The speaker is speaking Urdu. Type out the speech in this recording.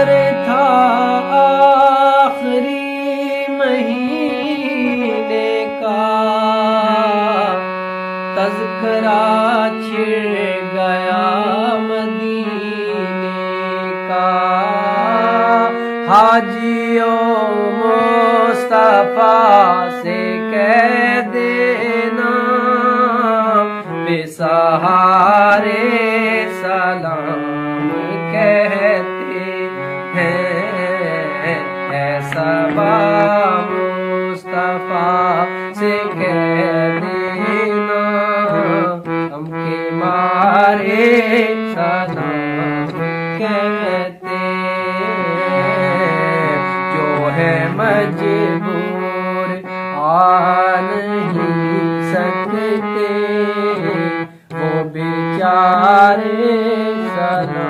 پر تھا آخری مہینے کا، تذکرہ چھڑ گیا مدینے کا۔ حاجیوں مصطفیٰ سے کہہ دینا، بے سہارے سلام کہتے ہیں، اے صبا مصطفیٰ سے کہہ دینا، ہم کے مارے سلام کہتے ہیں۔ جو ہے مجبور آ نہیں سکتے، وہ بیچارے سلام